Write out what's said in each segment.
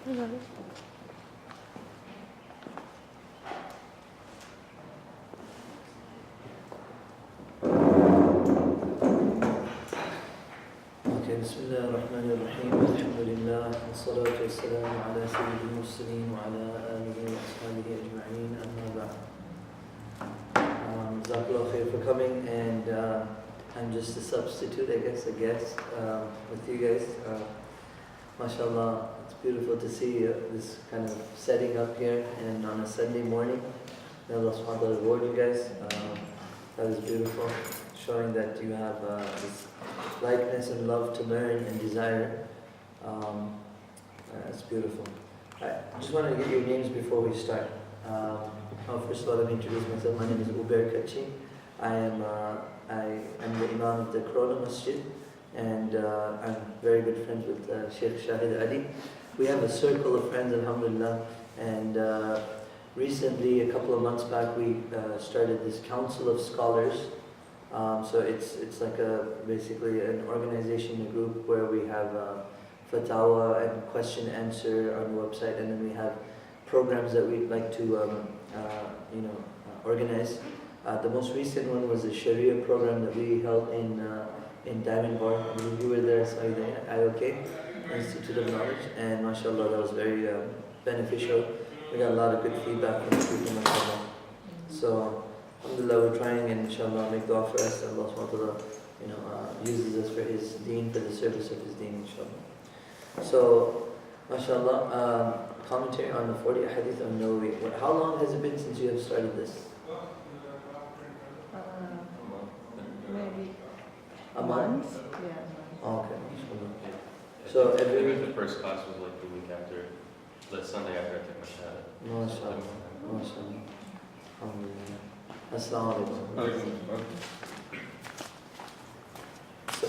بسم الله الرحمن الرحيم الحمد لله والصلاة والسلام على سيد المرسلين وعلى آله وأصحابه أجمعين أما بعد. Jazakallah khair for coming, and I'm just a substitute, I guess, a guest with you guys. MashaAllah, it's beautiful to see this kind of setting up here and on a Sunday morning. May Allah subhanahu wa ta'ala reward you guys. That is beautiful, showing that you have this likeness and love to learn and desire. It's beautiful. I just want to get your names before we start. First of all, let me introduce myself. My name is Ubair Kachi. I am the Imam of the Corona Masjid, and I'm very good friends with Sheikh Shahid Ali. We have a circle of friends, alhamdulillah, and recently, a couple of months back, we started this Council of Scholars. So it's like basically an organization, a group where we have fatwa and question answer on the website, and then we have programs that we'd like to organize. The most recent one was a Sharia program that we held in Diamond Bar. You were there, so IOK, Institute of Knowledge, and mashallah, that was very beneficial. We got a lot of good feedback from the people, mashallah. So alhamdulillah, we're trying, and inshallah make dua for us, and Allah subhanahu wa ta'ala uses us for His deen, for the service of His deen, inshallah. So, mashallah, commentary on the 40 Hadith of Al-Nawawi. How long has it been since you have started this? Maybe a month? Yeah. Oh, okay. So I think the first class was like the week after, the Sunday after I took my shahada. MashaAllah. MashaAllah. Alhamdulillah. Assalamu alaikum. So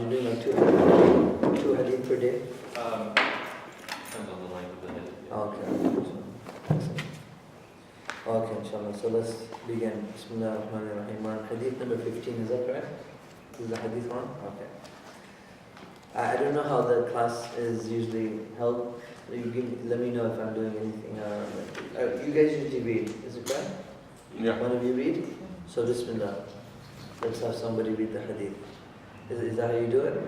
you're doing like two hadith per day? Depends on the length of the hadith. Okay. Okay, inshallah. So let's begin. Bismillah ar-Rahman ar-Rahim. We're on hadith number 15, is that correct? Is the hadith one? Okay. I don't know how the class is usually held. Let me know if I'm doing anything. You guys usually read, is it correct? Yeah. One of you read? So Bismillah. Let's have somebody read the hadith. Is that how you do it?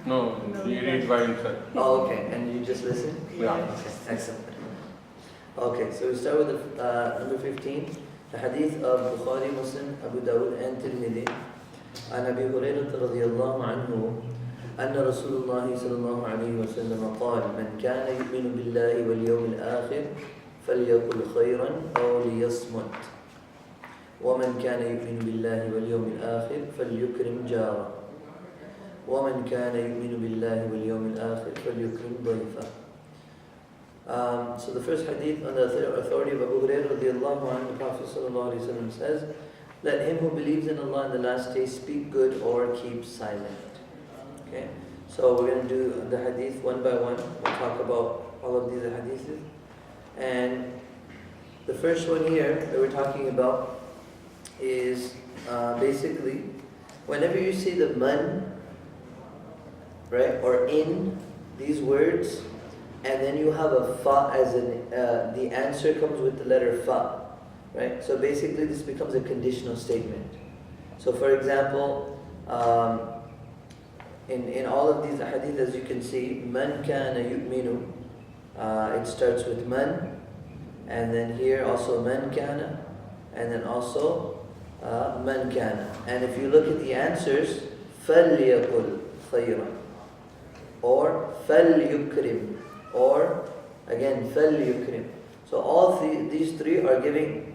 No, he reads by himself. Oh, okay. And you just listen? Yeah. Okay, excellent. Okay, so we start with number 15. The hadith of Bukhari, Muslim, Abu Dawud, and Tirmidhi. عن أبي هريرة رضي الله عنه أن رسول الله صلى الله عليه وسلم قال من كان يؤمن بالله واليوم الآخر فليقل خيرا أو ليصمت ومن كان يؤمن بالله واليوم الآخر فليكرم جاره ومن كان يؤمن بالله واليوم الآخر فليكرم ضيفه. So the first hadith on the authority of Abu Hurairah radiallahu anhu, the Prophet sallallahu alaihi wasallam says, let him who believes in Allah in the last day speak good or keep silent. Okay, so we're going to do the hadith one by one. We'll talk about all of these hadiths. And the first one here that we're talking about is basically whenever you see the man, right, or in these words, and then you have a fa as in the answer comes with the letter fa, right? So basically this becomes a conditional statement. So for example, in all of these hadith, as you can see, man kana yu'minu, it starts with man, and then here also man kana, and then also man kana. And if you look at the answers, فَلْيَقُلْ خَيْرًا, or فَلْيُكْرِمْ, or again فَلْيُكْرِمْ. So all these three are giving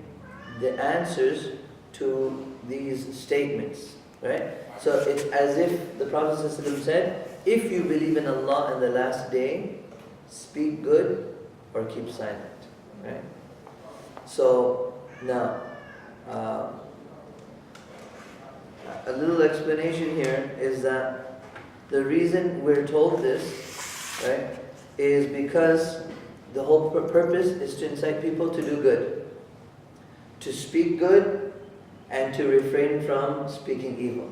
the answers to these statements, right? So it's as if the Prophet ﷺ said, if you believe in Allah and the last day, speak good or keep silent, right? So now, a little explanation here is that the reason we're told this, right, is because the whole purpose is to incite people to do good, to speak good, and to refrain from speaking evil.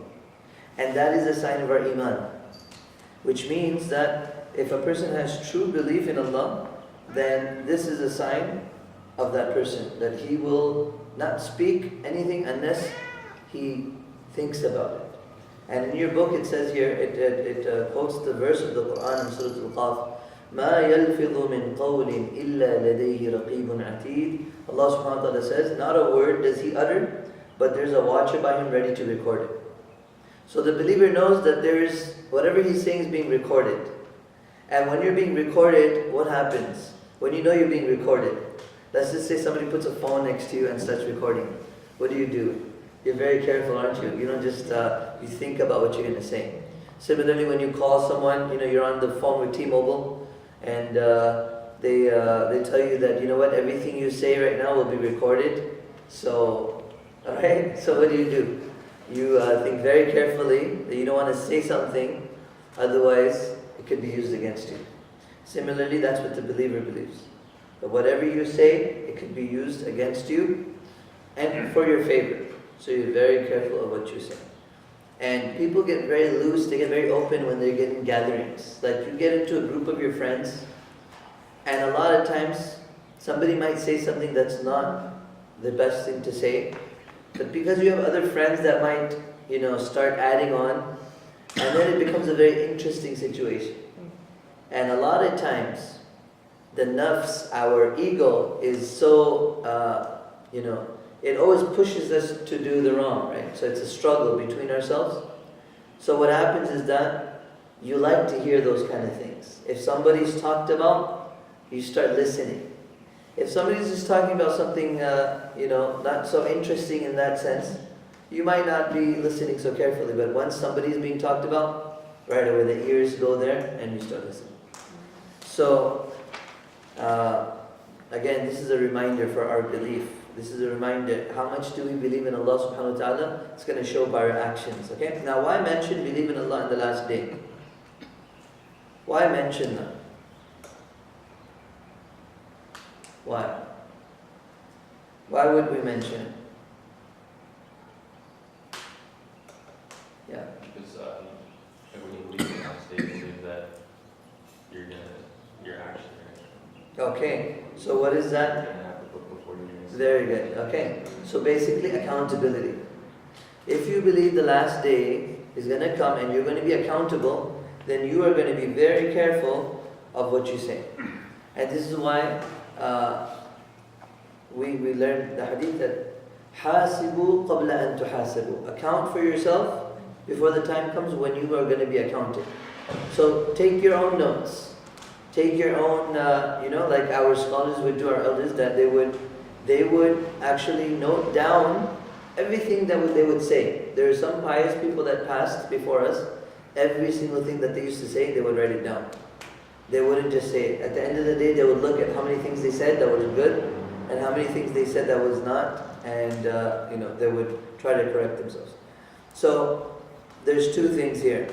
And that is a sign of our iman, which means that if a person has true belief in Allah then this is a sign of that person, that he will not speak anything unless he thinks about it. And in your book it says here, it quotes the verse of the Quran in Surah Al-Qaf, مَا يَلْفِظُ مِنْ قَوْلٍ إِلَّا لَدَيْهِ رَقِيبٌ عَتِيدٌ. Allah subhanahu wa ta'ala says, not a word does he utter, but there's a watcher by him ready to record it. So the believer knows that there's, whatever he's saying is being recorded. And when you're being recorded, what happens? When you know you're being recorded, let's just say somebody puts a phone next to you and starts recording. What do? You're very careful, aren't you? You don't just, you think about what you're going to say. Similarly, when you call someone, you're on the phone with T-Mobile, and they tell you that, everything you say right now will be recorded. So, alright, so what do? You think very carefully that you don't want to say something, otherwise it could be used against you. Similarly, that's what the believer believes. That whatever you say, it could be used against you and for your favor. So you're very careful of what you say. And people get very loose, they get very open when they get in gatherings. Like you get into a group of your friends, and a lot of times somebody might say something that's not the best thing to say, but because you have other friends that might, start adding on, and then it becomes a very interesting situation. And a lot of times, the nafs, our ego, is so, it always pushes us to do the wrong, right? So it's a struggle between ourselves. So what happens is that you like to hear those kind of things. If somebody's talked about, you start listening. If somebody's just talking about something, not so interesting in that sense, you might not be listening so carefully. But once somebody's being talked about, right away the ears go there and you start listening. So, again, this is a reminder for our belief. This is a reminder, how much do we believe in Allah subhanahu wa ta'ala? It's going to show by our actions, okay? Now, why mention believe in Allah in the last day? Why mention that? Why? Why would we mention it? Yeah. Because when you believe in that state, you believe that you're actually right. Okay, so what is that? You're gonna have to put before you. Very good. Okay, so basically accountability. If you believe the last day is going to come and you're going to be accountable, then you are going to be very careful of what you say. And this is why we learned the hadith that حَاسِبُوا قَبْلَ أَن تُحَاسِبُوا. Account for yourself before the time comes when you are going to be accounted. So take your own notes. Take your own, like our scholars would do, our elders, that they would actually note down everything that they would say. There are some pious people that passed before us. Every single thing that they used to say, they would write it down. They wouldn't just say it. At the end of the day, they would look at how many things they said that was good and how many things they said that was not, and they would try to correct themselves. So there's two things here,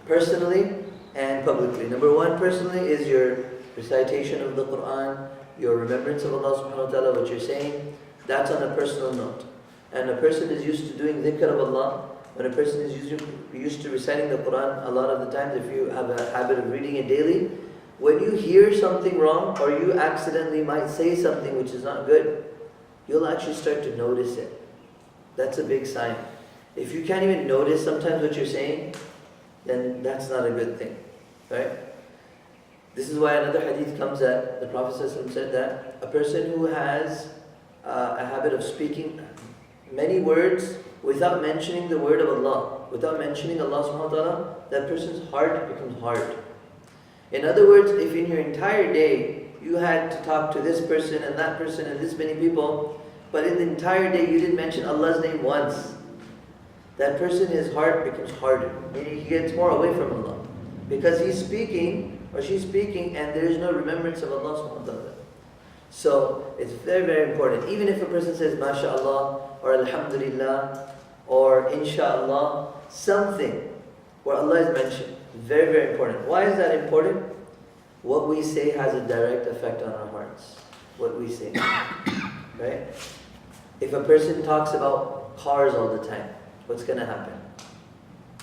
personally and publicly. Number one, personally, is your recitation of the Quran, your remembrance of Allah subhanahu wa ta'ala, what you're saying. That's on a personal note. And a person is used to doing dhikr of Allah. When a person is used to reciting the Quran, a lot of the times, if you have a habit of reading it daily, when you hear something wrong or you accidentally might say something which is not good, you'll actually start to notice it. That's a big sign. If you can't even notice sometimes what you're saying, then that's not a good thing, right? This is why another hadith comes that the Prophet ﷺ said that a person who has a habit of speaking many words without mentioning the word of Allah, without mentioning Allah subhanahu wa ta'ala, that person's heart becomes hard. In other words, if in your entire day you had to talk to this person and that person and this many people, but in the entire day you didn't mention Allah's name once, that person, his heart becomes harder. Meaning he gets more away from Allah. Because he's speaking or she's speaking and there is no remembrance of Allah subhanahu wa ta'ala. So it's very, very important. Even if a person says MashaAllah or Alhamdulillah or Insha'Allah, something where Allah is mentioned. Very, very important. Why is that important? What we say has a direct effect on our hearts. What we say. Right? If a person talks about cars all the time, what's going to happen?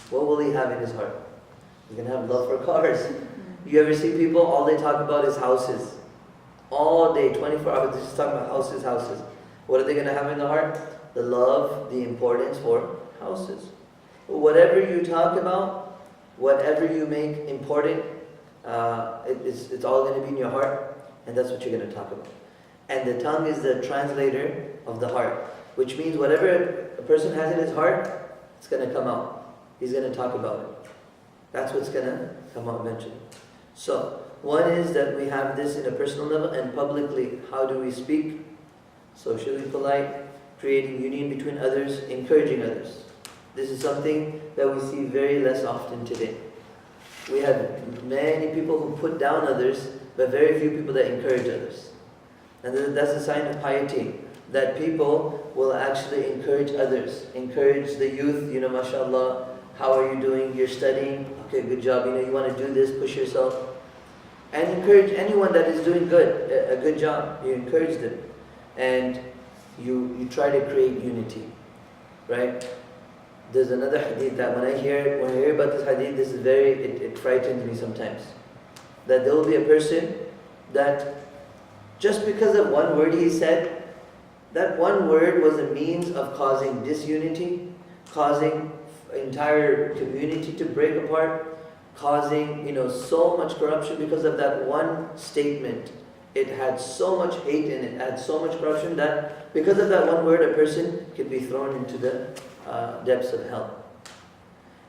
What will he have in his heart? He's going to have love for cars. You ever see people, all they talk about is houses. All day, 24 hours, they're just talking about houses, houses. What are they going to have in the heart? The love, the importance for houses. Whatever you talk about, whatever you make important, it's all going to be in your heart, and that's what you're going to talk about. And the tongue is the translator of the heart, which means whatever a person has in his heart, it's going to come out. He's going to talk about it. That's what's going to come out eventually. So, one is that we have this in a personal level, and publicly, how do we speak? Socially polite, creating union between others, encouraging others. This is something that we see very less often today. We have many people who put down others, but very few people that encourage others. And that's a sign of piety, that people will actually encourage others, encourage the youth, mashallah, how are you doing? You're studying? Okay, good job. You want to do this, push yourself. And encourage anyone that is doing good, a good job. You encourage them. And you try to create unity, right? There's another hadith that when I hear about this hadith, this is it frightens me sometimes. That there will be a person that just because of one word he said, that one word was a means of causing disunity, causing entire community to break apart, causing so much corruption because of that one statement. It had so much hate in it, had so much corruption that because of that one word, a person could be thrown into the depths of hell.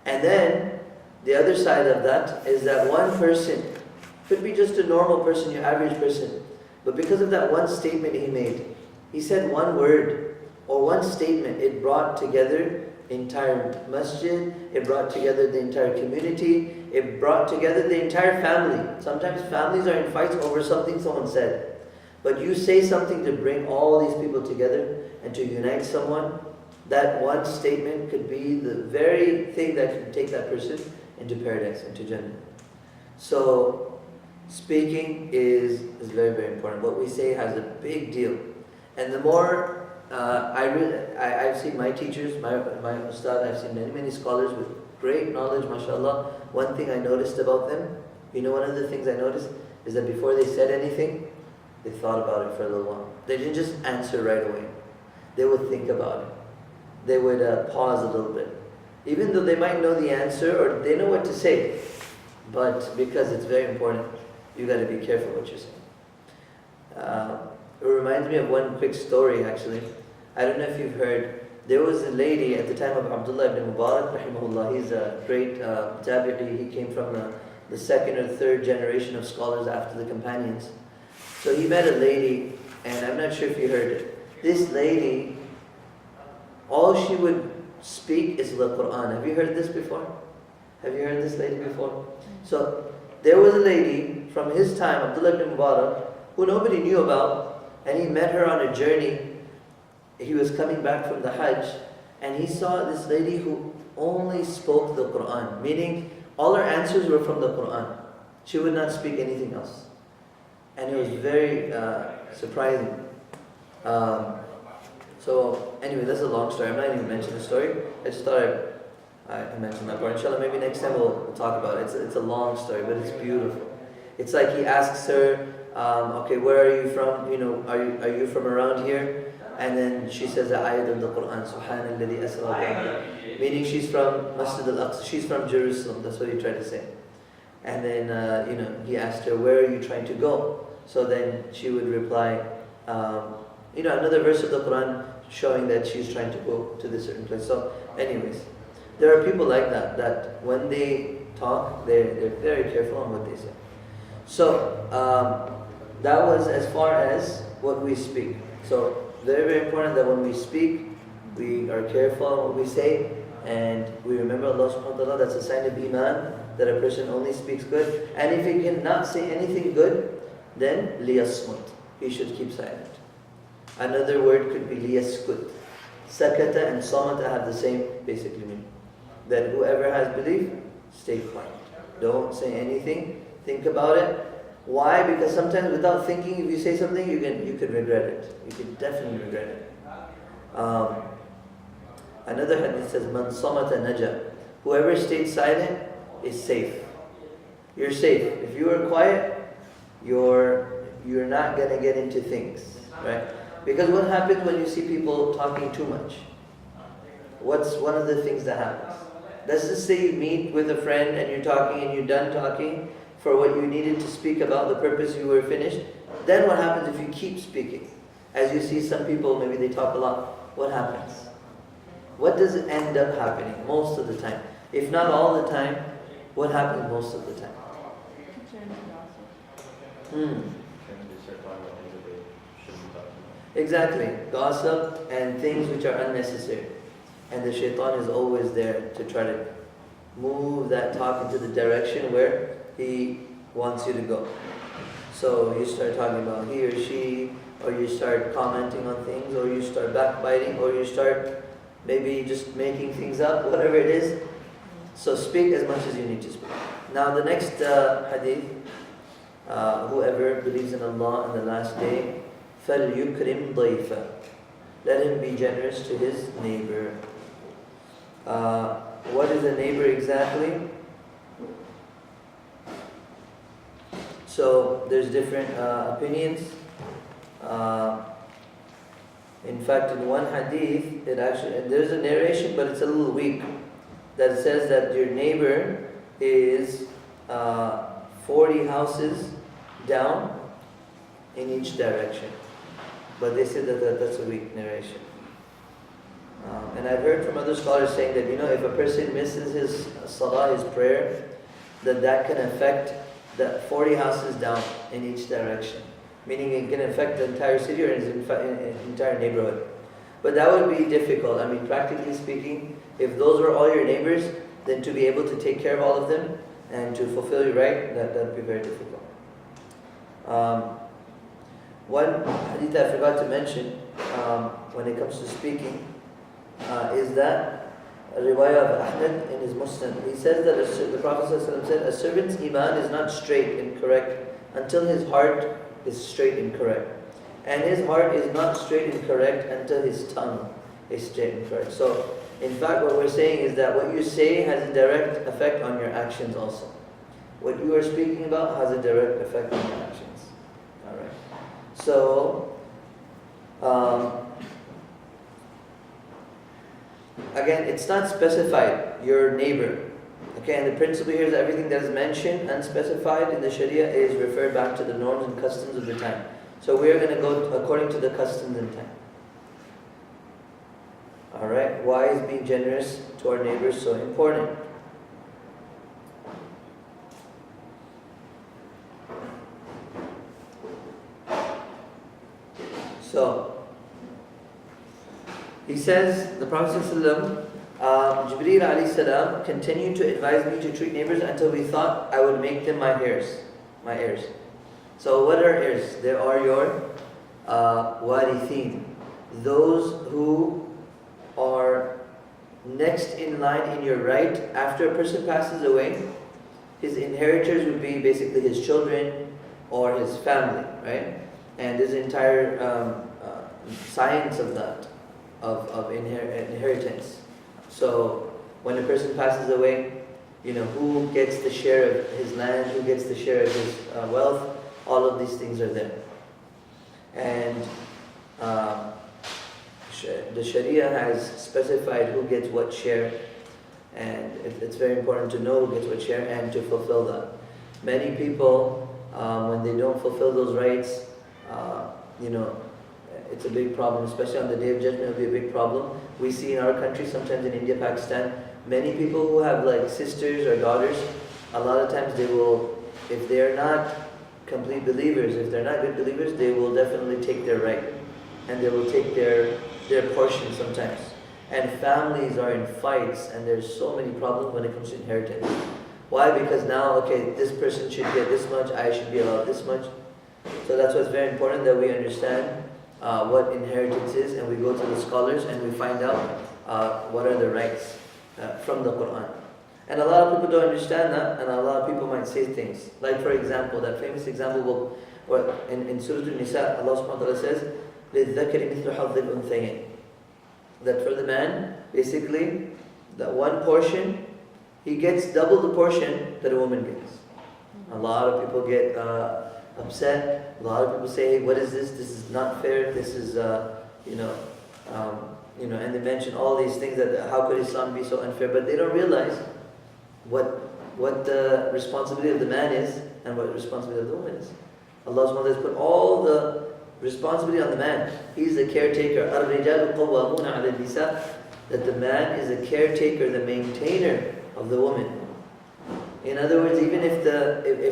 And then the other side of that is that one person could be just a normal person, your average person, but because of that one statement he made, he said one word or one statement, it brought together the entire masjid, it brought together the entire community, it brought together the entire family. Sometimes families are in fights over something someone said. But you say something to bring all these people together and to unite someone, that one statement could be the very thing that can take that person into paradise, into Jannah. So, speaking is very, very important. What we say has a big deal. And the more I've seen my teachers, my ustad, I've seen many scholars with great knowledge, mashallah. One thing I noticed about them, one of the things I noticed is that before they said anything, they thought about it for a little while. They didn't just answer right away. They would think about it. They would pause a little bit. Even though they might know the answer or they know what to say, but because it's very important, you got to be careful what you're saying. It reminds me of one quick story actually. I don't know if you've heard. There was a lady at the time of Abdullah ibn Mubarak, rahimahullah. He's a great tabi'i. He came from the second or third generation of scholars after the companions. So he met a lady, and I'm not sure if you heard it. This lady, all she would speak is the Quran. Have you heard this before? Have you heard this lady before? So there was a lady from his time, Abdullah ibn Mubarak, who nobody knew about, and he met her on a journey. He was coming back from the Hajj, and he saw this lady who only spoke the Quran, meaning all her answers were from the Quran. She would not speak anything else. And it was very surprising. So anyway, that's a long story. I'm not even mentioning the story. I just thought I mentioned that part. Inshallah, maybe next time we'll talk about it. It's a long story, but it's beautiful. It's like he asks her, okay, where are you from? Are you from around here? And then she says the ayat of the Quran, Subhanalladhi asra bi'abdihi. Meaning she's from Masjid al-Aqsa, she's from Jerusalem, that's what he tried to say. And then, he asked her, where are you trying to go? So then she would reply, another verse of the Quran showing that she's trying to go to this certain place. So anyways, there are people like that when they talk, they're very careful on what they say. So, that was as far as what we speak. So, very, very important that when we speak, we are careful on what we say, and we remember Allah subhanahu wa ta'ala. That's a sign of Iman, that a person only speaks good. And if he cannot say anything good, then liyasmut, he should keep silent. Another word could be liyaskut. Sakata and samata have the same basically meaning. That whoever has belief, stay quiet. Don't say anything, think about it. Why? Because sometimes without thinking, if you say something, you could regret it. You could definitely regret it. Another hadith says, Man samata naja. Whoever stayed silent is safe. you're safe. If you are quiet, you're not gonna get into things, right? Because what happens when you see people talking too much? What's one of the things that happens? Let's just say you meet with a friend and you're talking and you're done talking for what you needed to speak about, the purpose you were finished. Then what happens if you keep speaking? As you see some people, maybe they talk a lot. What happens? What does it end up happening most of the time? If not all the time, what happens most of the time? Exactly. Gossip and things which are unnecessary. And the shaitan is always there to try to move that talk into the direction where he wants you to go. So you start talking about he or she, or you start commenting on things, or you start backbiting, or you start maybe just making things up, whatever it is. So speak as much as you need to speak. Now the next hadith, whoever believes in Allah on the last day, فَلْيُكْرِمْ ضَيْفًا, let him be generous to his neighbor. What is a neighbor exactly? So there's different opinions. In fact, in one hadith, there's a narration, but it's a little weak, that says that your neighbor is 40 houses down in each direction. But they said that that's a weak narration. And I've heard from other scholars saying that, if a person misses his salah, his prayer, that can affect the 40 houses down in each direction. Meaning it can affect the entire city or his entire neighborhood. But that would be difficult. I mean, practically speaking, if those were all your neighbors, then to be able to take care of all of them and to fulfill your right, that would be very difficult. One hadith I forgot to mention when it comes to speaking is that a riwayah of Ahmed in his Muslim. He says that the Prophet ﷺ said, a servant's iman is not straight and correct until his heart is straight and correct. And his heart is not straight and correct until his tongue is straight and correct. So, in fact, what we're saying is that what you say has a direct effect on your actions also. What you are speaking about has a direct effect on your actions. Alright. So, again, it's not specified, your neighbor. Okay, and the principle here is that everything that is mentioned, unspecified in the Sharia, is referred back to the norms and customs of the time. So we are going to go according to the customs and time. Alright, why is being generous to our neighbors so important? So, he says, the Prophet ﷺ, Jibreel alayhi salam continued to advise me to treat neighbors until we thought I would make them my heirs. So what are heirs? There are your warithin, those who are next in line in your right. After a person passes away, his inheritors would be basically his children or his family, right? And there's an entire science of that, of inheritance. So when a person passes away, who gets the share of his land, who gets the share of his wealth, all of these things are there. And the Sharia has specified who gets what share, and it's very important to know who gets what share and to fulfill that. Many people, when they don't fulfill those rights, it's a big problem, especially on the Day of Judgment. It'll be a big problem. We see in our country, sometimes in India, Pakistan, many people who have like sisters or daughters, a lot of times they will, if they are not complete believers, if they're not good believers, they will definitely take their right, and they will take their portion sometimes. And families are in fights, and there's so many problems when it comes to inheritance. Why? Because now, okay, this person should get this much, I should be allowed this much. So that's why it's very important that we understand what inheritance is, and we go to the scholars and we find out what are the rights from the Quran. And a lot of people don't understand that, and a lot of people might say things. Like, for example, that famous example in Surah An-Nisa, Allah subhanahu wa ta'ala says, لِلذَّكَرِ مِثْلُ حَظِّ الْأُنْثَيَيْنِ, that for the man, basically, that one portion, he gets double the portion that a woman gets. A lot of people get upset. A lot of people say, "What is this? This is not fair. This is, and they mention all these things that how could Islam be so unfair? But they don't realize what the responsibility of the man is and what the responsibility of the woman is. Allah subhanahu wa ta'ala has put all the responsibility on the man. He's the caretaker. الرِّجَالُ قَوَّامُونَ عَلَى النِّسَاءِ. That the man is the caretaker, the maintainer of the woman. In other words, even if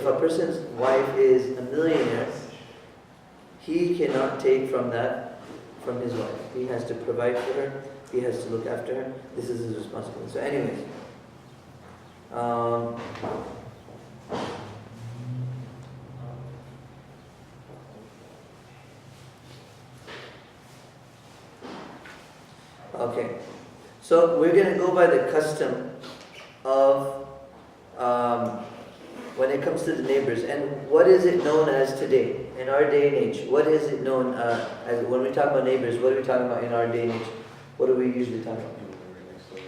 a person's wife is a millionaire, he cannot take from his wife. He has to provide for her. He has to look after her. This is his responsibility. So anyways, okay. So we're going to go by the custom of when it comes to the neighbors. And what is it known as today, in our day and age? What is it known as, when we talk about neighbors, what are we talking about in our day and age? What do we usually talk about?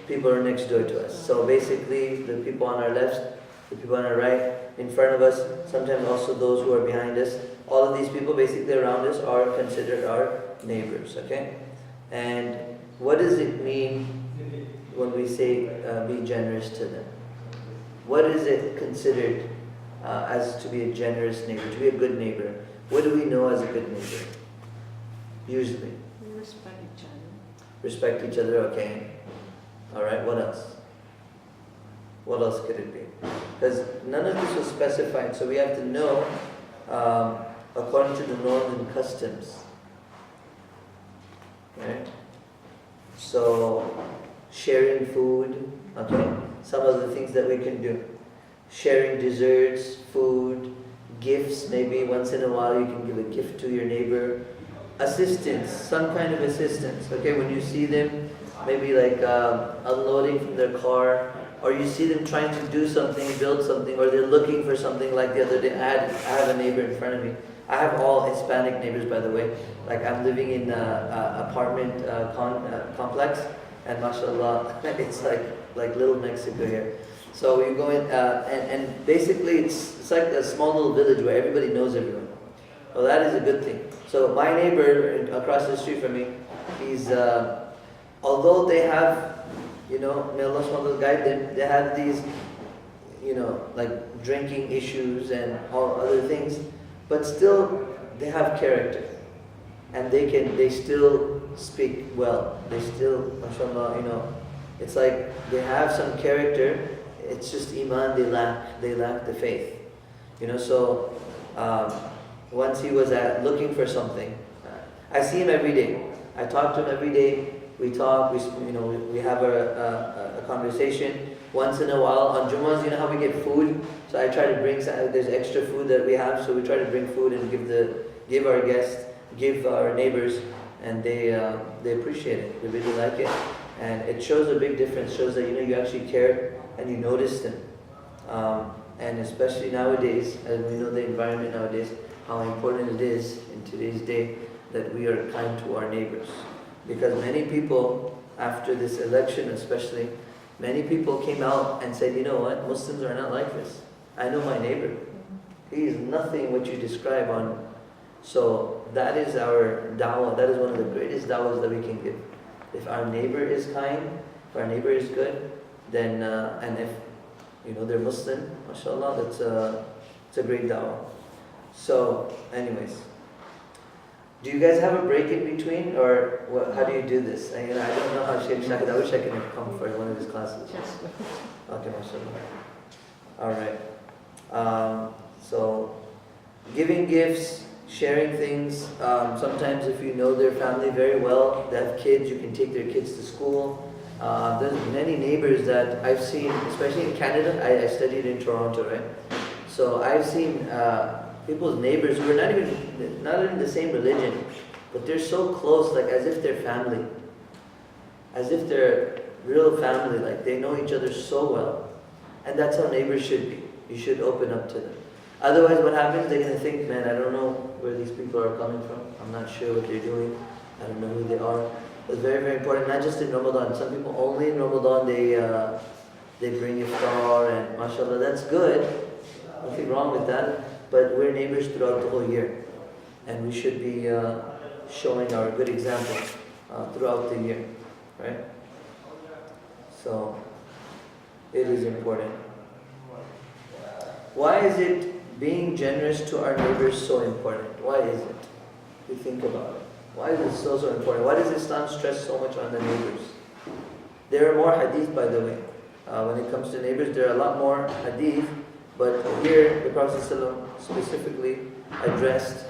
People are next door to us. So basically, the people on our left, the people on our right, in front of us, sometimes also those who are behind us, all of these people basically around us are considered our neighbors, okay? And what does it mean when we say be generous to them? What is it considered as to be a generous neighbor, to be a good neighbor? What do we know as a good neighbor? Usually. Respect each other. Respect each other, okay. Alright, what else? What else could it be? Because none of this was specified, so we have to know according to the norms and customs. Right? So, sharing food, okay? Some of the things that we can do. Sharing desserts, food, gifts, maybe once in a while you can give a gift to your neighbor. Assistance, some kind of assistance, okay? When you see them, maybe like unloading from their car, or you see them trying to do something, build something, or they're looking for something. Like the other day, I have a neighbor in front of me. I have all Hispanic neighbors, by the way. Like I'm living in an apartment complex, and mashallah, it's like little Mexico here. So you go in, and basically it's like a small little village where everybody knows everyone. Well, that is a good thing. So my neighbor across the street from me, he's, although they have, may Allah SWT guide them, they have these, like drinking issues and all other things, but still they have character. And they still speak well. They still, mashallah, it's like they have some character. It's just iman they lack the faith. So once he was looking for something. I see him every day. I talk to him every day. We talk. We have a conversation. Once in a while on Jummahs, how we get food. So I try to bring. There's extra food that we have, so we try to bring food and give our guests, give our neighbors, and they appreciate it. They really like it, and it shows a big difference. Shows that you actually care and you notice them. And especially nowadays, as we know the environment nowadays, how important it is in today's day that we are kind to our neighbors. Because many people, after this election especially, many people came out and said, you know what, Muslims are not like this. I know my neighbor. He is nothing what you describe on. So that is our da'wah. That is one of the greatest da'wahs that we can give. If our neighbor is kind, if our neighbor is good, then, and if they're Muslim, mashallah, it's a great da'wah. So, anyways, do you guys have a break in between, or how do you do this? I don't know how Sheikh Shahid. I wish I could have come for one of his classes. Okay, mashallah. All right. So, giving gifts, sharing things. Sometimes, if you know their family very well, they have kids, you can take their kids to school. There's many neighbors that I've seen, especially in Canada. I studied in Toronto, right? So I've seen people's neighbors who are not even the same religion, but they're so close, like as if they're family, as if they're real family, like they know each other so well. And that's how neighbors should be. You should open up to them. Otherwise, what happens? They're going to think, man, I don't know where these people are coming from. I'm not sure what they're doing. I don't know who they are. It's very, very important, not just in Ramadan. Some people only in Ramadan, they bring iftar and mashallah, that's good. Nothing wrong with that, but we're neighbors throughout the whole year. And we should be showing our good example throughout the year, right? So, it is important. Why is it being generous to our neighbors so important? Why is it? You think about it. Why is it so important? Why does Islam stress so much on the neighbors? There are more hadith, by the way. When it comes to neighbors, there are a lot more hadith, but here the Prophet ﷺ specifically addressed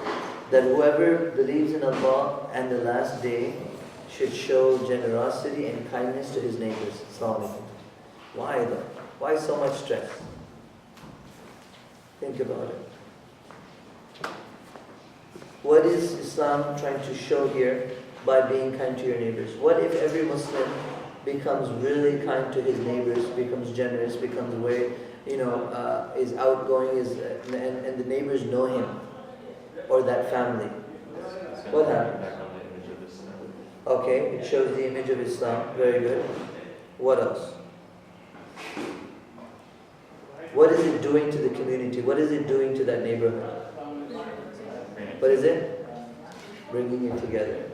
that whoever believes in Allah and the last day should show generosity and kindness to his neighbors. Assalamu alaikum. Why though? Why so much stress? Think about it. What is Islam trying to show here by being kind to your neighbors? What if every Muslim becomes really kind to his neighbors, becomes generous, becomes very, is outgoing, and the neighbors know him or that family? What happens? Okay, it shows the image of Islam. Very good. What else? What is it doing to the community? What is it doing to that neighborhood? What is it? Bringing it together.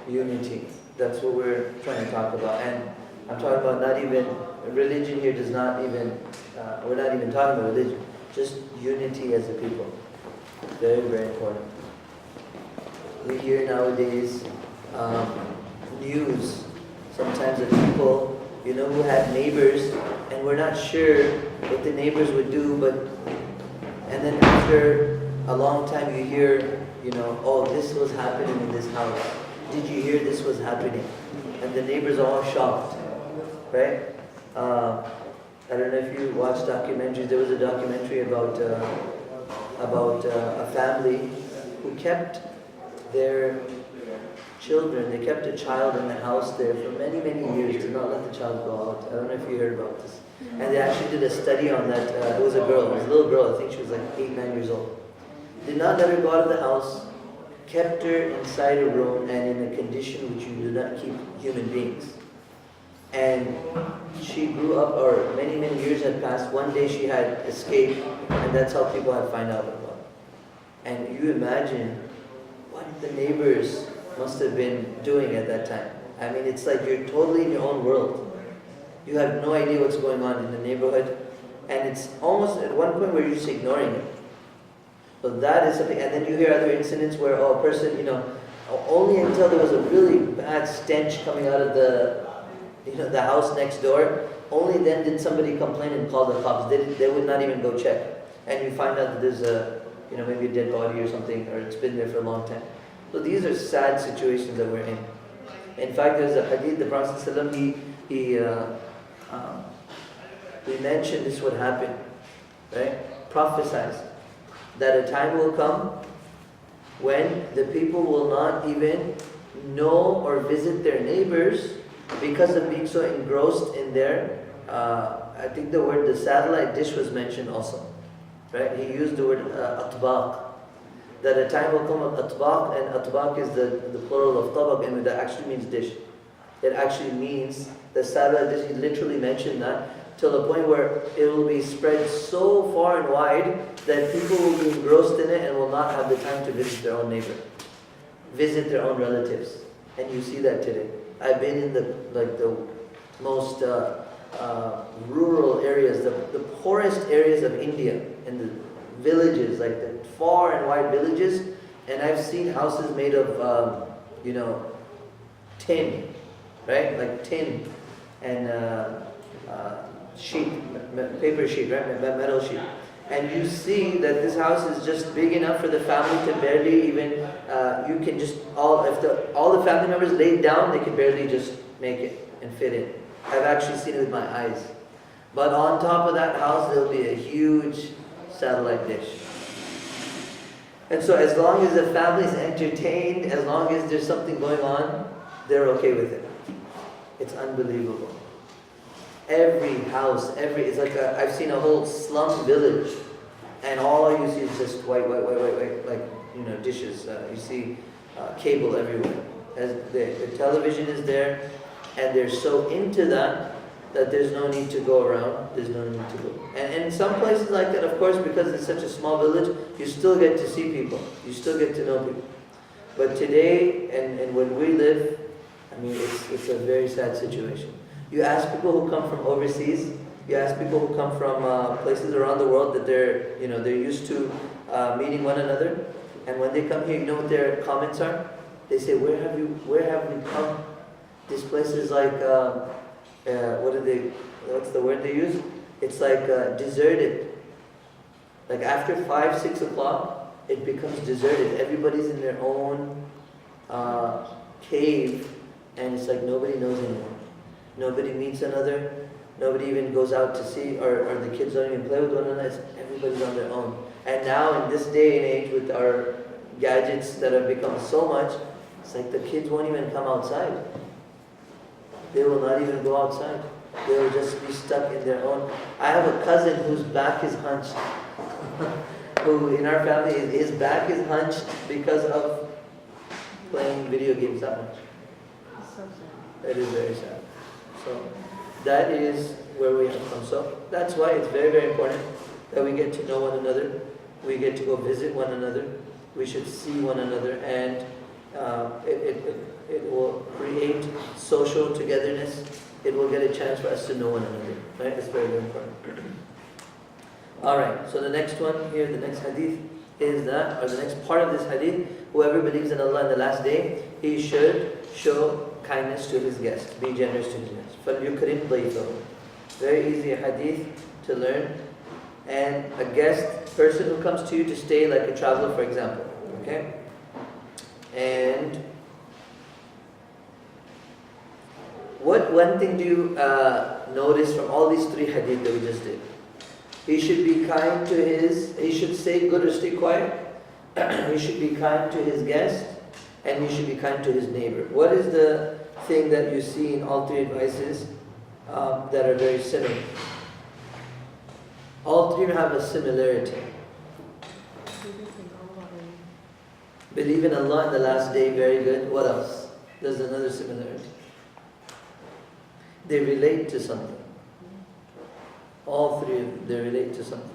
Unity. That's what we're trying to talk about. And I'm talking about not even, religion here does not even, we're not even talking about religion. Just unity as a people. Very, very important. We hear nowadays news sometimes of people, who have neighbors, and we're not sure what the neighbors would do, and then after a long time you hear, oh, this was happening in this house. Did you hear this was happening? And the neighbors are all shocked, right? I don't know if you watch documentaries. There was a documentary about a family who kept their children. They kept a child in the house there for many, many years. Did not let the child go out. I don't know if you heard about this. And they actually did a study on that. It was a girl. It was a little girl. I think she was like 8, 9 years old. Did not let her go out of the house. Kept her inside a room and in a condition which you do not keep human beings. And she grew up, or many, many years had passed. One day she had escaped, and that's how people had found out about it. And you imagine what the neighbors must have been doing at that time. I mean, it's like you're totally in your own world. You have no idea what's going on in the neighborhood. And it's almost at one point where you're just ignoring it. So that is something. And then you hear other incidents where a person, only until there was a really bad stench coming out of the house next door, only then did somebody complain and call the cops. They would not even go check. And you find out that there's maybe a dead body or something, or it's been there for a long time. So these are sad situations that we're in. In fact, there's a hadith, the Prophet ﷺ, he mentioned this would happen, right? Prophesied that a time will come when the people will not even know or visit their neighbors because of being so engrossed in their, I think the satellite dish was mentioned also, right? He used the word atbaq. That a time will come of atbaq, and atbaq is the plural of tabaq, and that actually means dish. It actually means the satellite dish. He literally mentioned that till the point where it will be spread so far and wide that people will be engrossed in it and will not have the time to visit their own neighbor, visit their own relatives. And you see that today. I've been in the most rural areas, the poorest areas of India, in the villages, like the far and wide villages, and I've seen houses made of, tin, right? Like tin and sheet, paper sheet, right? Metal sheet. And you see that this house is just big enough for the family to barely even, you can just, if all the family members laid down, they could barely just make it and fit in. I've actually seen it with my eyes. But on top of that house, there'll be a huge satellite dish. And so as long as the family is entertained, as long as there's something going on, they're okay with it. It's unbelievable. Every house, it's like I've seen a whole slum village, and all you see is just white, like, dishes. You see cable everywhere. As the television is there, and they're so into that that there's no need to go around, there's no need to go. And in some places like that, of course, because it's such a small village, you still get to see people, you still get to know people. But today, and when we live, I mean, it's a very sad situation. You ask people who come from overseas, you ask people who come from places around the world that they're used to meeting one another, and when they come here, you know what their comments are? They say, where have we come? This place is like, what's the word they use? It's like deserted. Like after 5, 6 o'clock, it becomes deserted. Everybody's in their own cave, and it's like nobody knows anyone. Nobody meets another. Nobody even goes out to see, or the kids don't even play with one another. Everybody's on their own. And now in this day and age with our gadgets that have become so much, it's like the kids won't even come outside. They will not even go outside. They will just be stuck in their own. I have a cousin whose back is hunched. Who in our family, his back is hunched because of playing video games that much. So sad. That is very sad. So that is where we have come. So that's why it's very, very important that we get to know one another. We get to go visit one another. We should see one another, and it will create social togetherness. It will get a chance for us to know one another. Right? It's very, very important. Alright, so the next one here, the next hadith is that, or the next part of this hadith, whoever believes in Allah in the last day, he should show kindness to his guests, be generous to his guests. فَلْيُكْرِمْ ضَيْفَهُ. Very easy hadith to learn. And a guest, person who comes to you to stay, like a traveler for example, okay? And what one thing do you notice from all these 3 hadith that we just did? He should be kind to he should stay good or stay quiet. He should be kind to his guest, and he should be kind to his neighbor. What is the thing that you see in all 3 advices that are very similar? All 3 have a similarity. Believe in Allah in the last day, very good. What else? There's another similarity. They relate to something. All 3 of them, they relate to something.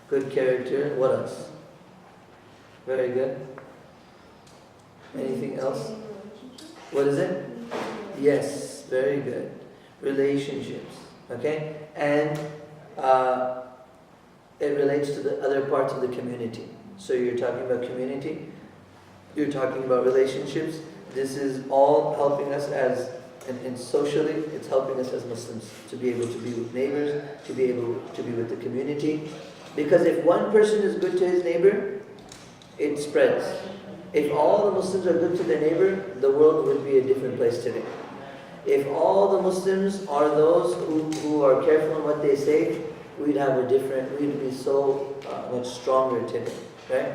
Good character. What else? Very good. Anything else? What is it? Yes, very good. Relationships. Okay? And it relates to the other parts of the community. So you're talking about community, you're talking about relationships. This is all helping us as, and socially, it's helping us as Muslims to be able to be with neighbors, to be able to be with the community. Because if one person is good to his neighbor, it spreads. If all the Muslims are good to their neighbor, the world would be a different place today. If all the Muslims are those who are careful in what they say, we'd be so much stronger today, right?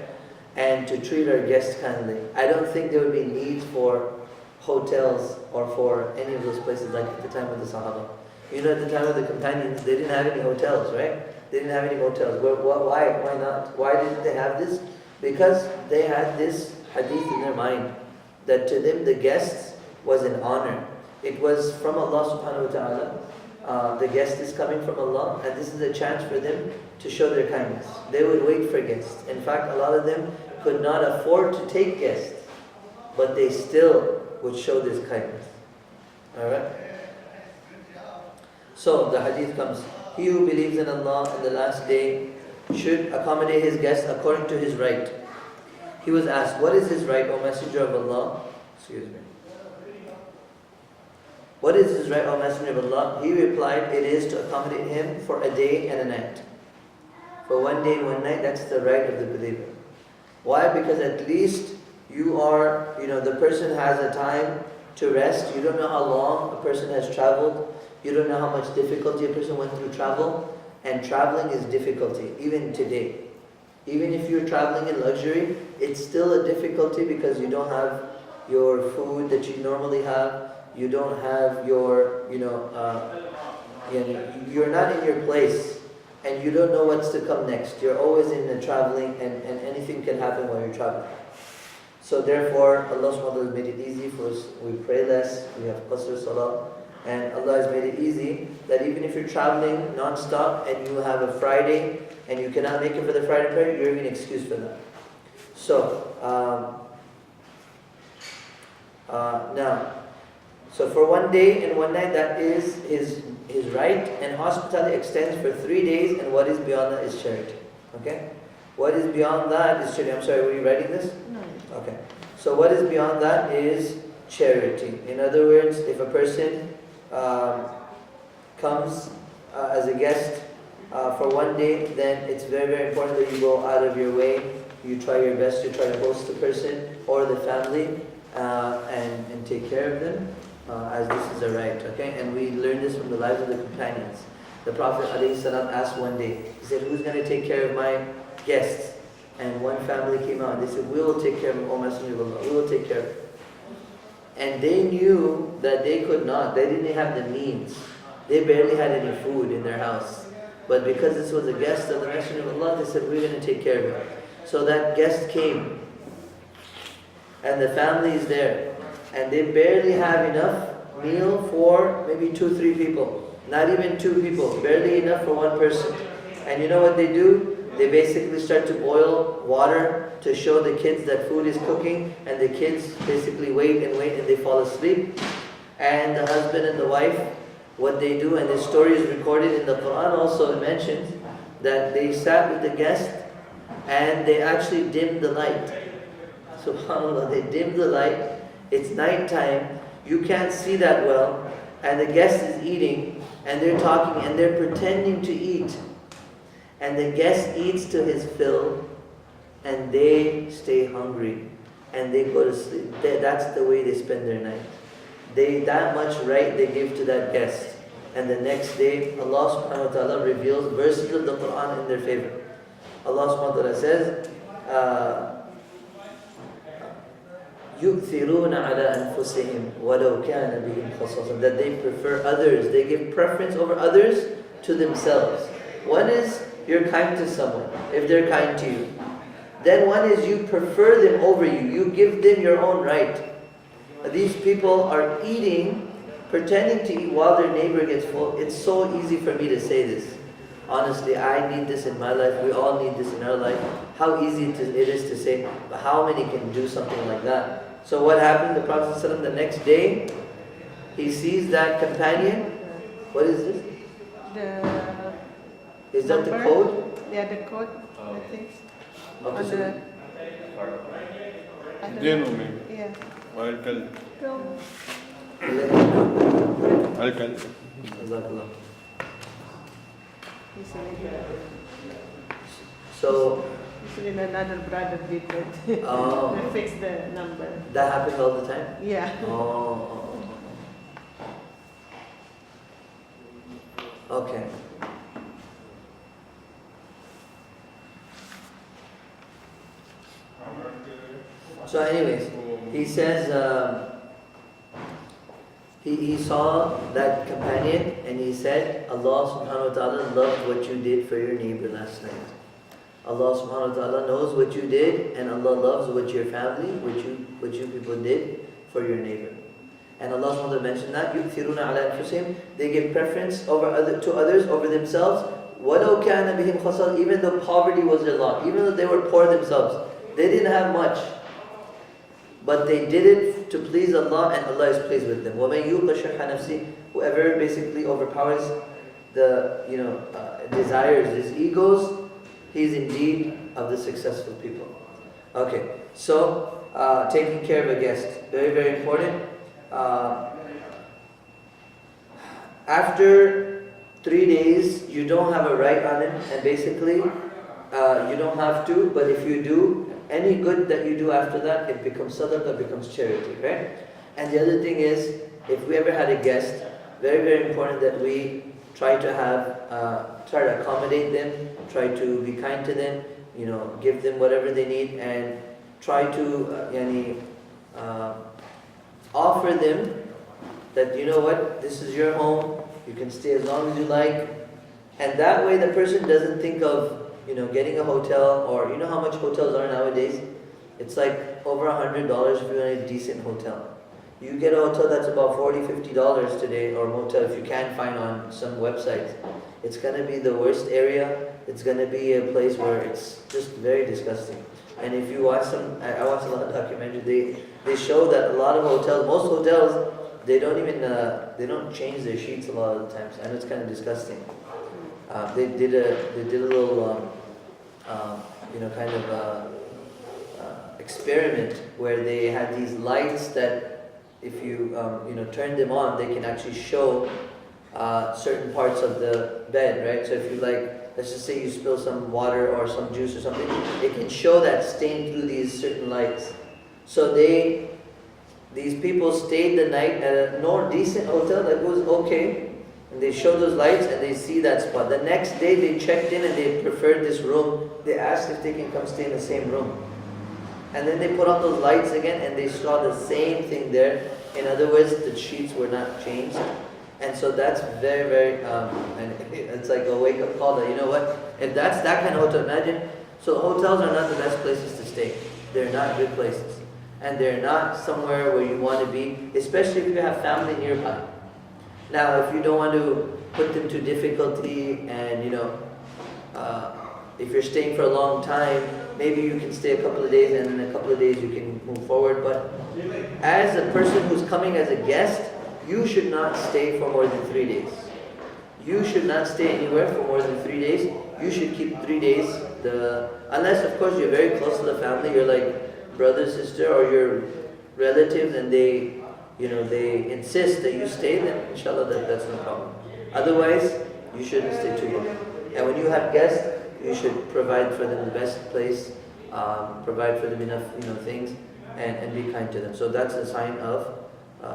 And to treat our guests kindly. I don't think there would be need for hotels or for any of those places like at the time of the Sahaba. You know, at the time of the companions, they didn't have any hotels, right? They didn't have any hotels. Why not? Why didn't they have this? Because they had this hadith in their mind that to them the guests was an honor. It was from Allah subhanahu wa ta'ala. The guest is coming from Allah, and this is a chance for them to show their kindness. They would wait for guests. In fact, a lot of them could not afford to take guests, but they still would show this kindness. Alright? So the hadith comes, he who believes in Allah and the last day should accommodate his guests according to his right. He was asked, what is his right, O Messenger of Allah? Excuse me. What is his right, O Messenger of Allah? He replied, it is to accommodate him for a day and a night. For 1 day and 1 night, that's the right of the believer. Why? Because at least you are, the person has a time to rest. You don't know how long a person has traveled. You don't know how much difficulty a person went through travel. And traveling is difficulty, even today. Even if you're traveling in luxury, it's still a difficulty because you don't have your food that you normally have. You don't have your, you're not in your place, and you don't know what's to come next. You're always in the traveling, and anything can happen while you're traveling. So therefore, Allah subhanahu wa ta'ala made it easy for us. We pray less, we have qasr salah, And Allah has made it easy that even if you're traveling non-stop and you have a Friday and you cannot make it for the Friday prayer, you're even excused for that. So, so for 1 day and 1 night, that is his right, and hospitality extends for 3 days, and what is beyond that is charity. Okay? What is beyond that is charity. I'm sorry, were you writing this? No. Okay. So what is beyond that is charity. In other words, if a person comes as a guest for 1 day, then it's very, very important that you go out of your way. You try your best to try to host the person or the family and take care of them as this is a right. Okay? And we learned this from the lives of the companions. The Prophet ﷺ asked one day, he said, who's going to take care of my guests? And one family came out and they said, we will take care of them, O Messenger of Allah, we will take care of them. And they knew that they could not, they didn't have the means. They barely had any food in their house. But because this was a guest of the Messenger of Allah, they said, we're going to take care of him. So that guest came, and the family is there, and they barely have enough meal for maybe 2-3 people. Not even 2 people, barely enough for one person. And you know what they do? They basically start to boil water to show the kids that food is cooking, and the kids basically wait and they fall asleep. And the husband and the wife, what they do, and this story is recorded in the Quran also, it mentions that they sat with the guest and they actually dimmed the light. SubhanAllah, they dimmed the light. It's night time, you can't see that well, and the guest is eating, and they're talking, and they're pretending to eat. And the guest eats to his fill, and they stay hungry, and they go to sleep. That's the way they spend their night. That much right they give to that guest. And the next day, Allah subhanahu wa ta'ala reveals verses of the Quran in their favor. Allah subhanahu wa ta'ala says, يُؤْثِرُونَ عَلَىٰ أَنفُسِهِمْ وَلَوْ كَانَ بِهِمْ خَصَاصَةٌ. That they prefer others, they give preference over others to themselves. One is, you're kind to someone, if they're kind to you. Then one is, you prefer them over you. You give them your own right. These people are eating, pretending to eat while their neighbor gets full. It's so easy for me to say this. Honestly, I need this in my life. We all need this in our life. How easy it is to say, but how many can do something like that? So what happened? The Prophet ﷺ, the next day, he sees that companion. What is this? Is that the code? Yeah, the code, I think. Okay, On so the, I don't They know. know maybe. Yeah. I'll tell. Go. I'll tell. Jazakallah. Usually, So, usually another brother did it. Oh. They fix the number. that happened all the time? Yeah. Oh. Okay. So anyways, he says, he saw that companion and he said, Allah subhanahu wa ta'ala loved what you did for your neighbor last night. Allah subhanahu wa ta'ala knows what you did, and Allah loves what your family, what you people did for your neighbor. And Allah subhanahu wa ta'ala mentioned that, يُؤْثِرُونَ عَلَىٰ أَنفُسِهِمْ, they give preference to others over themselves. وَلَوْ كَانَ بِهِمْ خَصَاصَةٌ, even though poverty was their lot, even though they were poor themselves. They didn't have much, but they did it to please Allah, and Allah is pleased with them. وَمَنْ يُوقَ شُحَّ نَفْسِهِ, whoever basically overpowers the desires, his egos, he's indeed of the successful people. Okay, so taking care of a guest, very, very important. After 3 days, you don't have a right on him, and basically you don't have to, but if you do, any good that you do after that, it becomes sadaqah, becomes charity, right? And the other thing is, if we ever had a guest, very, very important that we try to accommodate them, try to be kind to them, give them whatever they need, and try to offer them that, you know what, this is your home, you can stay as long as you like, and that way the person doesn't think of getting a hotel, or you know how much hotels are nowadays? It's like over $100 if you want a decent hotel. You get a hotel that's about $40, $50 today, or motel if you can find on some websites. It's going to be the worst area. It's going to be a place where it's just very disgusting. And if you watch I watch a lot of documentaries, they show that a lot of hotels, most hotels, they don't even, they don't change their sheets a lot of the times. And it's kind of disgusting. They did a little, kind of experiment where they had these lights that if you turn them on, they can actually show certain parts of the bed, right? So if you let's just say you spill some water or some juice or something, it can show that stain through these certain lights. So these people stayed the night at a more decent hotel that was okay, and they show those lights and they see that spot. The next day they checked in and they preferred this room. They asked if they can come stay in the same room. And then they put on those lights again and they saw the same thing there. In other words, the sheets were not changed. And so that's very, very, and it's like a wake-up call that, you know what, if that's that kind of hotel, imagine, so hotels are not the best places to stay. They're not good places. And they're not somewhere where you want to be, especially if you have family nearby. Now, if you don't want to put them to difficulty and, if you're staying for a long time, maybe you can stay a couple of days and in a couple of days you can move forward. But as a person who's coming as a guest, you should not stay for more than 3 days. You should not stay anywhere for more than 3 days. You should keep 3 days. Unless, of course, you're very close to the family, you're like brother, sister, or your relatives, and they insist that you stay, then inshallah that's no problem. Otherwise, you shouldn't stay too long. And when you have guests, you should provide for them the best place, provide for them enough things, and be kind to them. So that's a sign of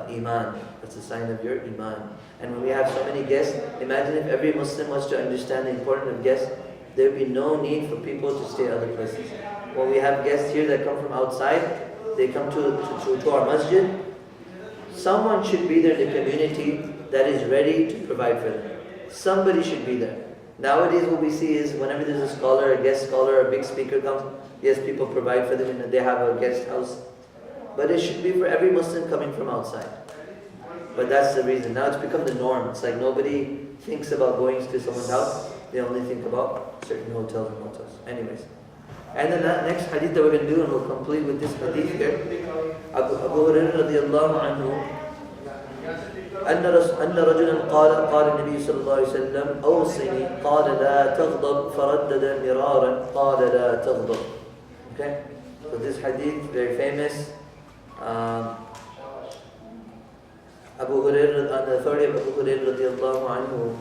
Iman. That's a sign of your Iman. And when we have so many guests, imagine if every Muslim was to understand the importance of guests, there would be no need for people to stay other places. When we have guests here that come from outside, they come to our masjid, someone should be there in the community that is ready to provide for them. Somebody should be there. Nowadays what we see is whenever there's a scholar, a guest scholar, a big speaker comes, yes, people provide for them and they have a guest house. But it should be for every Muslim coming from outside. But that's the reason. Now it's become the norm. It's like nobody thinks about going to someone's house. They only think about certain hotels and motels. Anyways. And then that next hadith that we're going to do, and we'll complete with this hadith here. Abu Hurairah radiallahu anhu, أن رجلا قال النبي صلى الله عليه وسلم أوصني قال لا تغضب فردد مرارا قال لا تغضب. Okay? So this hadith, very famous. Abu Hurairah, on the authority of Abu Hurairah radiallahu anhu,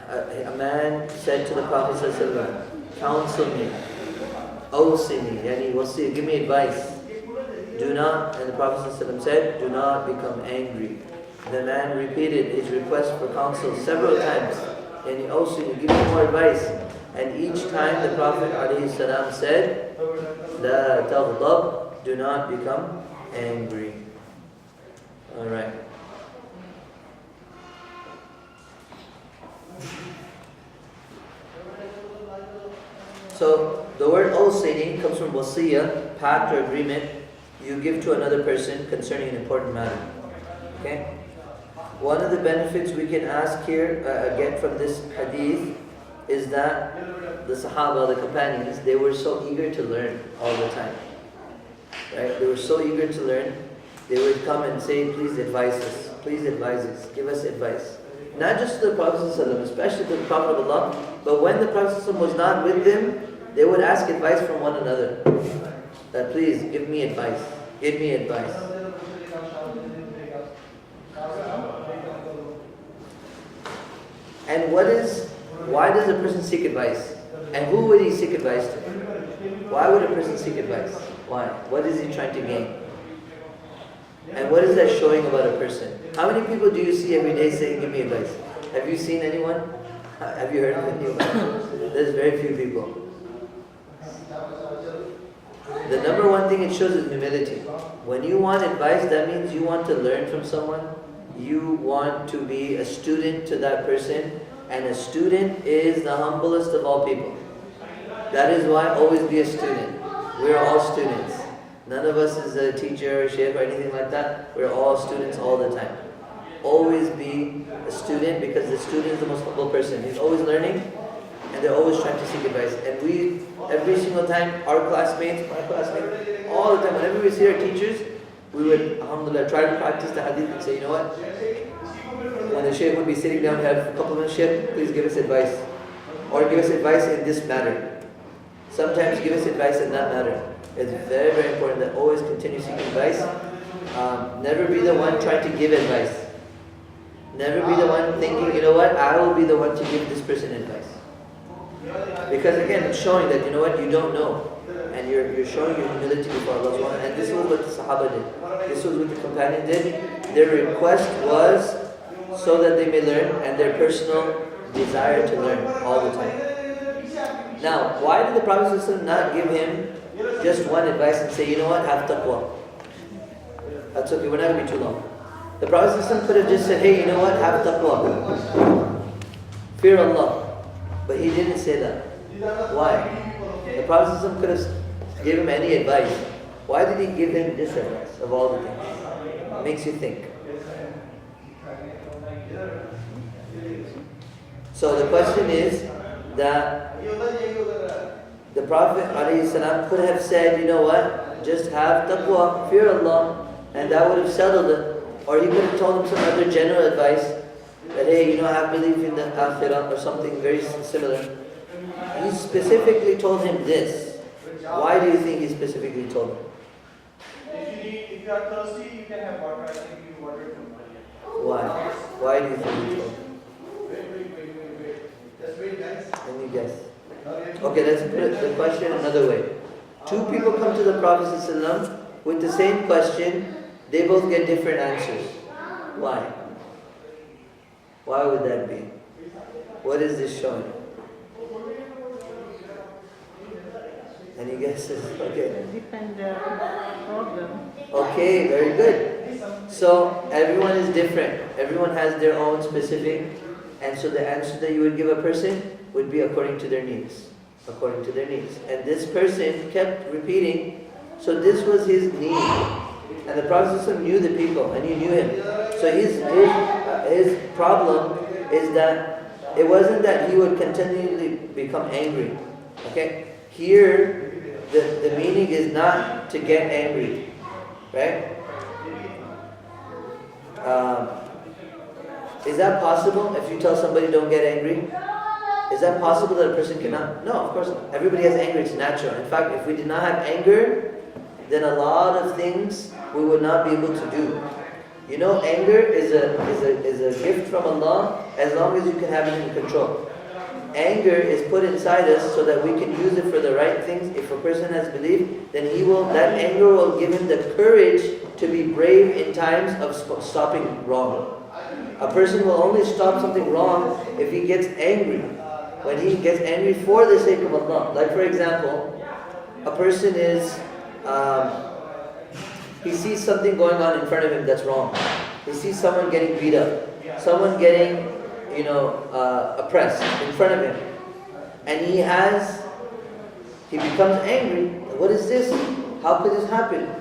a man said to the Prophet sallallahu alaihi wasallam, counsel me, awsini, yani wasi, give me advice. Do not, and the Prophet ﷺ said, do not become angry. The man repeated his request for counsel several times. And he also give me more advice. And each time the Prophet ﷺ said, La taghdab, do not become angry. Alright. So the word awsini comes from wasiyah, pact or agreement you give to another person concerning an important matter. Okay? One of the benefits we can ask here, get from this hadith, is that the Sahaba, the companions, they were so eager to learn all the time. Right? They were so eager to learn, they would come and say, please advise us, give us advice. Not just to the Prophet ﷺ, especially to the Prophet of Allah, but when the Prophet ﷺ was not with them, they would ask advice from one another. That please, give me advice. And why does a person seek advice? And who would he seek advice to? Why would a person seek advice? Why? What is he trying to gain? And what is that showing about a person? How many people do you see every day saying, give me advice? Have you seen anyone? Have you heard of anyone? There's very few people. The number one thing it shows is humility. When you want advice, that means you want to learn from someone. You want to be a student to that person. And a student is the humblest of all people. That is why always be a student. We are all students. None of us is a teacher or sheikh or anything like that. We're all students all the time. Always be a student, because the student is the most humble person. He's always learning, and they're always trying to seek advice. And we, every single time, our classmates, my classmates, all the time, whenever we see our teachers, we would, alhamdulillah, try to practice the hadith and say, you know what? When the shaykh would be sitting down, have a couple minutes, shaykh, please give us advice. Or give us advice in this matter. Sometimes give us advice in that matter. It's very, very important that always continue seeking advice. Never be the one trying to give advice. Never be the one thinking, you know what, I will be the one to give this person advice. Because again, it's showing that, you know what, you don't know. And you're showing your humility before Allah subhanahu wa ta'ala. And this was what the Sahaba did. This was what the companion did. Their request was so that they may learn, and their personal desire to learn all the time. Now, why did the Prophet ﷺ not give him just one advice and say, you know what, have taqwa? That's okay, we're not going to be too long. The Prophet ﷺ could have just said, hey, you know what, have taqwa. Fear Allah. But he didn't say that. Why? The Prophet ﷺ could have given him any advice. Why did he give him this advice of all the things? It makes you think. So the question is that the Prophet ﷺ could have said, you know what, just have taqwa, fear Allah, and that would have settled it. Or he could have told him some other general advice, that hey, you know, have belief in the akhirah or something very similar. He specifically told him this. Why do you think he specifically told him? If you are thirsty, you can have water. I can give you water from here. Why? Why do you think he told him? Wait. Just wait, guys. Any guess? Okay, let's put the question another way. Two people come to the Prophet ﷺ with the same question. They both get different answers. Why? Why would that be? What is this showing? Any guesses? Okay. Depend problem. Okay, very good. So everyone is different. Everyone has their own specific, and so the answer that you would give a person would be according to their needs. According to their needs. And this person kept repeating, so this was his need. And the Prophet ﷺ knew the people, and he knew him. So his problem is that it wasn't that he would continually become angry. Okay? Here, the meaning is not to get angry. Right? Is that possible if you tell somebody don't get angry? Is that possible that a person cannot? No, of course not. Everybody has anger, it's natural. In fact, if we did not have anger, then a lot of things we would not be able to do. You know, anger is a gift from Allah as long as you can have it in control. Anger is put inside us so that we can use it for the right things. If a person has belief, then that anger will give him the courage to be brave in times of stopping wrong. A person will only stop something wrong if he gets angry. When he gets angry for the sake of Allah. Like for example, a person is, he sees something going on in front of him that's wrong. He sees someone getting beat up, someone getting, oppressed in front of him. And he becomes angry. What is this? How could this happen?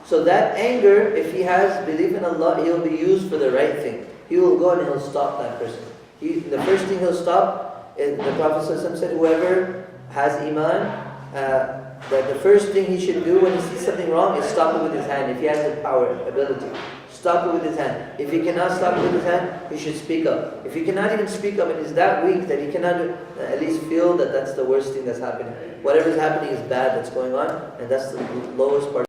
So that anger, if he has belief in Allah, he'll be used for the right thing. He will go and he'll stop that person. The first thing he'll stop, the Prophet ﷺ said, whoever has iman, that the first thing he should do when he sees something wrong is stop it with his hand. If he has the power, ability, stop it with his hand. If he cannot stop it with his hand, he should speak up. If he cannot even speak up and is that weak that he cannot at least feel that that's the worst thing that's happening. Whatever is happening is bad that's going on, and that's the lowest part.